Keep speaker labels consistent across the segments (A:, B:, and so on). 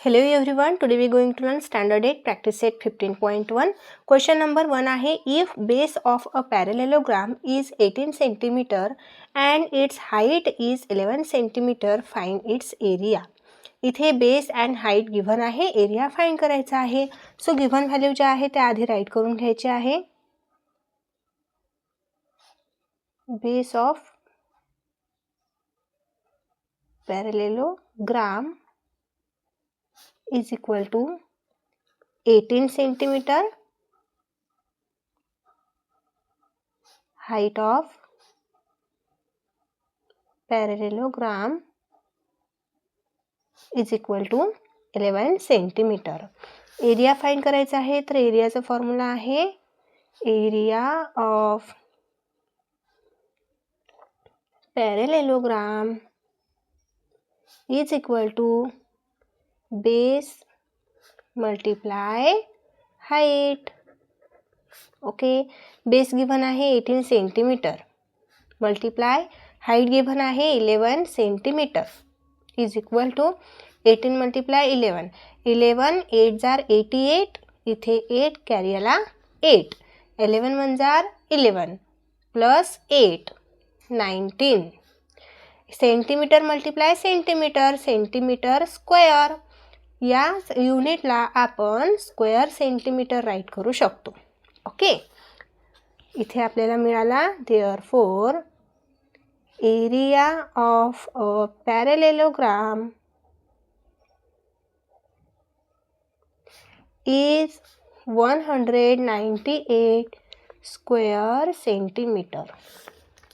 A: Hello everyone, today we are going to learn standard 8 practice set 15.1. Question number 1 आहे, if base of a parallelogram is 18 cm and its height is 11 cm, find its area. इथे base and height given आहे, area find करायचा आहे. So given value जे आहे ते आधी right करून घ्यायचे आहे. Base of parallelogram is equal to 18 centimeter. Height of parallelogram is equal to 11 centimeter. Area find करायचा आहे, तर एरियाचा फॉर्म्युला आहे area of parallelogram is equal to base multiply height. Okay, base given आहे 18 सेंटीमीटर मल्टिप्लाय हाईट गिव्हन आहे 11 centimetre is equal to 18 multiply 11. 11 8 जार 88, इथे 8 carry आला 8. 11 1 जार 11 plus 8 19. Centimetre multiply centimetre, centimetre square. या युनिटला आपण स्क्वेअर सेंटीमीटर राईट करू शकतो. ओके, इथे आपल्याला मिळाला therefore area of a parallelogram is 198 square centimetre.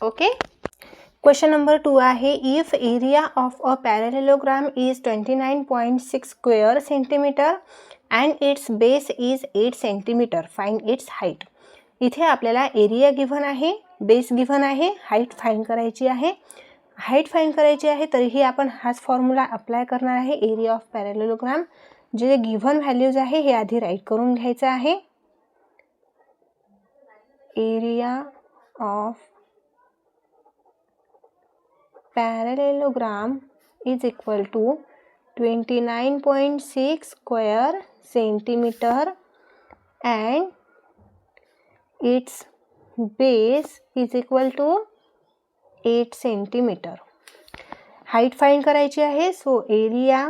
A: Okay, question number 2 आहे, if area of a parallelogram is 29.6 square centimetre and it's base is 8 centimetre, find its height. इथे आपल्याला area given आहे, base given आहे, height find करायची आहे. Height find करायची आहे, तरीही आपण हाच फॉर्म्युला अप्लाय करणार आहे. एरिया ऑफ पॅरलेलोग्राम जे गिव्हन व्हॅल्यूज आहे हे आधी राईट करून घ्यायचं आहे. Area of parallelogram is equal to 29.6 square centimeter and its base is equal to 8 centimeter. Height find करायची आहे. So area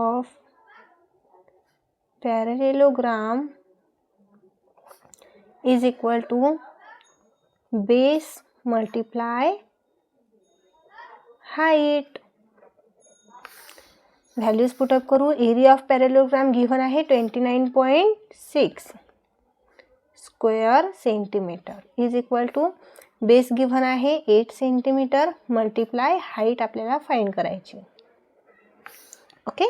A: of parallelogram is equal to base multiply height. Values put up करू. Area of parallelogram given आहे 29.6 square centimetre is equal to base given आहे 8 centimetre multiply height आपल्याला find करायची. Okay,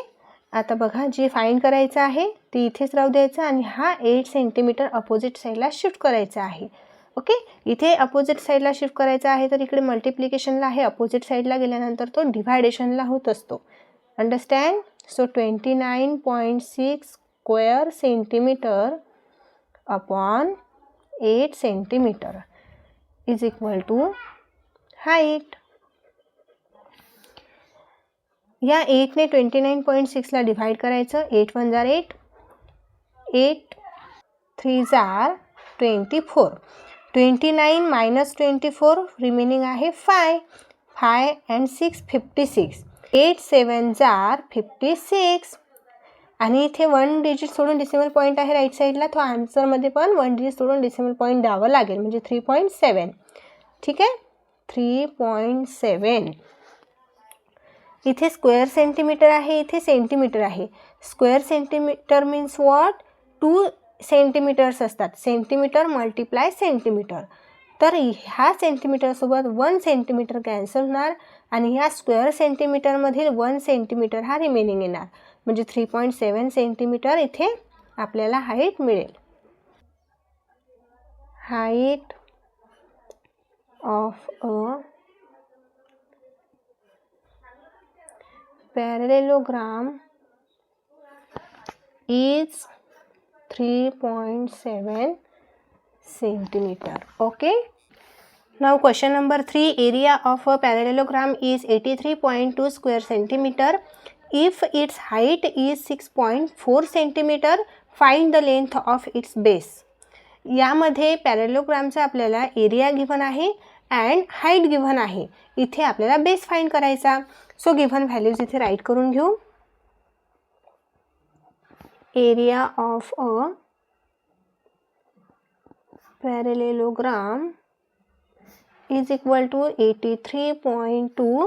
A: आता बघा जे फाइंड करायचं आहे ते इथेच राहू द्यायचं आणि हा 8 सेंटीमीटर अपोजिट साईडला शिफ्ट करायचा आहे. ओके, इथे अपोजिट साईडला शिफ्ट करायचा आहे, तर इकडे मल्टिप्लिकेशनला आहे, अपोजिट साईडला गेल्यानंतर तो डिव्हायडेशनला होत असतो. Understand. So 29.6 square centimetre upon 8 centimetre is equal to height. या 8ने 29.6ला डिव्हाइड करायचं. 8 1 जार 8, 8 3 जार 24. 29 minus 24 रिमेनिंग आहे 5. 5 and 6 56. 8 7 जार 56. आणि इथे 1 डिजिट सोडून डेसिमल पॉईंट आहे राईट साईडला, तो आन्सरमध्ये पण 1 डिजिट सोडून डेसिमल पॉईंट द्यावं लागेल, म्हणजे 3.7. ठीक आहे, 3.7. इथे स्क्वेअर सेंटीमीटर आहे, इथे सेंटीमीटर आहे. Square centimetre means what, 2 centimetres असतात. Centimetre multiply centimetre. तर ह्या सेंटीमीटरसोबत 1 सेंटीमीटर कॅन्सल होणार आणि ह्या स्क्वेअर सेंटीमीटरमधील 1 सेंटीमीटर हा रिमेनिंग येणार, म्हणजे 3.7 सेंटीमीटर इथे आपल्याला हाईट मिळेल. Height of a parallelogram is 3.7 centimeter. Okay, now question number 3, area of a parallelogram is 83.2 square centimeter. if its height is 6.4 cm, find the length of its base. यामध्ये पॅरेललोग्रामचा आपल्याला area given आहे and height given आहे. इथे आपल्याला base find करायचा. So given values इथे write करून घेऊ. Area of a parallelogram is equal to 83.2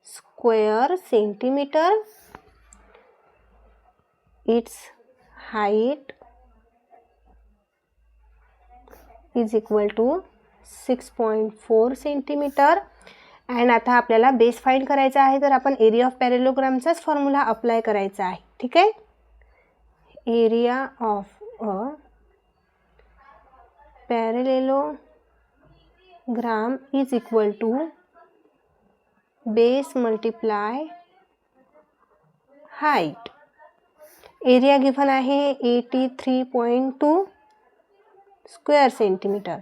A: square centimeter. Its height is equal to 6.4 centimeter. and आता आपल्याला बेस फाइंड करायचा आहे, तर आपण एरिया ऑफ पॅरेललोग्रामचाच फॉर्म्युला अप्लाय करायचा आहे. ठीक आहे. Area of a parallelogram is equal to base multiply height. Area given आहे 83.2 स्क्वेअर सेंटीमीटर.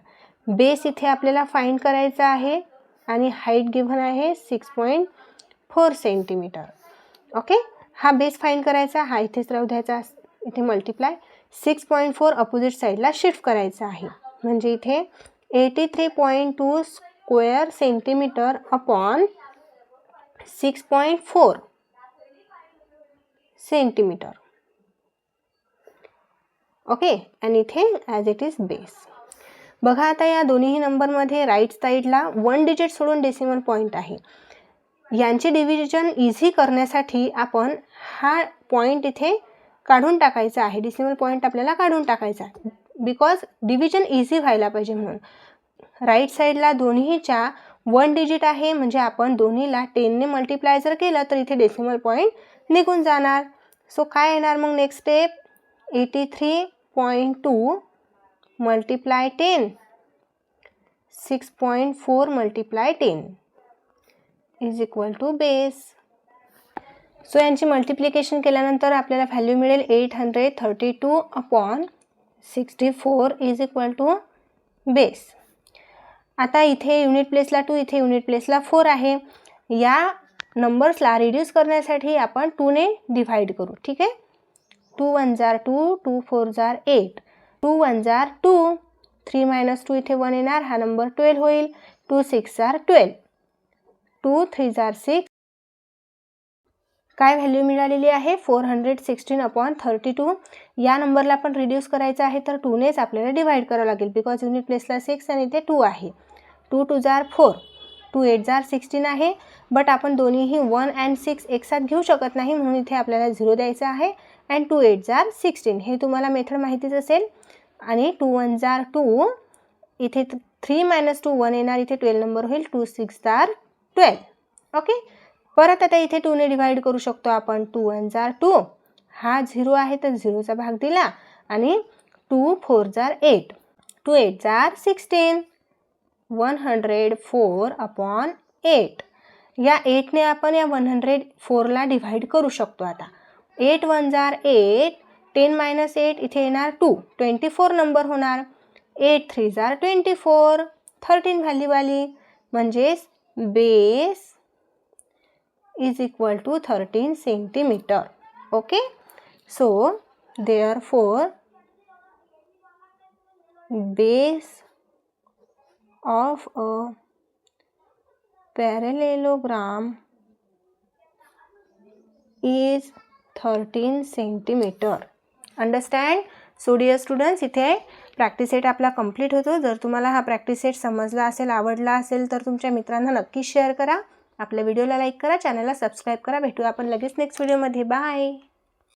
A: बेस इथे आपल्याला फाइंड करायचा आहे आणि हाईट गिव्हन आहे 6.4 सेंटीमीटर. ओके, हा बेस फाइंड करायचा, हा इथेच राहू द्यायचा, इथे मल्टिप्लाय 6.4 अपोजिट साईडला शिफ्ट करायचा आहे. म्हणजे इथे 83.2 square centimetre upon 6.4 centimetre. Okay, आणि इथे ॲज इट इज बेस. बघा आता या दोन्ही नंबरमध्ये राईट साईडला 1 डिजिट सोडून डेसिमल पॉईंट आहे. यांचे डिव्हिजन इझी करण्यासाठी आपण हा पॉईंट इथे काढून टाकायचा आहे. डेसिमल पॉईंट आपल्याला काढून टाकायचा आहे बिकॉज डिव्हिजन इझी व्हायला पाहिजे म्हणून. राईट साईडला दोन्हीच्या 1 डिजिट आहे, म्हणजे आपण दोन्हीला 10 ने मल्टिप्लाय जर केलं तर इथे डेसिमल पॉईंट निघून जाणार. सो काय येणार मग next step, 83.2 multiply 10, 6.4 multiply 10 is equal to base. So यांची मल्टिप्लिकेशन केल्यानंतर आपल्याला व्हॅल्यू मिळेल 832 upon 64 is equal to base. आता इथे युनिट प्लेसला 2, इथे युनिट प्लेसला 4 आहे. या नंबर्सला रिड्यूस करण्यासाठी आपण 2 ने डिवाइड करू. ठीक आहे. 2 1 जार 2, 2 4 जार 8, 2 1 जार 2, 3 - 2 इथे 1 येणार, हा नंबर 12 होईल. 2 6 जार 12, 2 3 जार 6. काय व्हॅल्यू मिळालेली आहे 416 अपॉन 32. या नंबरला पण रिड्यूस करायचं आहे तर 2 नेच आपल्याला डिवाइड करावं लागेल बिकॉज युनिट प्लेसला 6 आणि इथे 2 आहे. 2 2 जार 4, 2 8 जार 16 आहे. बट आपण दोन्हीही 1 and 6 एकसाथ घेऊ शकत नाही म्हणून इथे आपल्याला 0 द्यायचा आहे. अँड 2 8 जार 16 हे तुम्हाला मेथड माहितीच असेल. आणि 2 1 जार 2, इथे 3 - 2 1 येणार, इथे 12 नंबर होईल. 2 6 जार 12. ओके, परत आता इथे 2 ने डिवाइड करू शकतो आपण. 2 1 जार 2, हा 0 आहे तर 0चा भाग दिला. आणि 2 4 जार 8, 2 8 जार 16, 104 अपॉन 8. या 8 ने आपण या 104ला डिवाइड करू शकतो. आता 8 1 जार 8, 10 - 8 इथे येणार 2, 24 नंबर होणार. 8 3 जार 24, 13 व्हॅल्यू आली. म्हणजेच base is equal to 13 centimeter. Okay, so therefore base of a parallelogram is 13 centimeter. Understand? So dear students, इथे प्रॅक्टिस सेट आपला कंप्लीट होतो. जर तुम्हाला हा प्रॅक्टिस सेट समजला असेल, आवडला असेल तर तुमच्या मित्रांना नक्की शेअर करा. आपल्या व्हिडिओला लाईक करा, चॅनलला सबस्क्राईब करा. भेटूया आपण लगेच नेक्स्ट व्हिडिओमध्ये. बाय.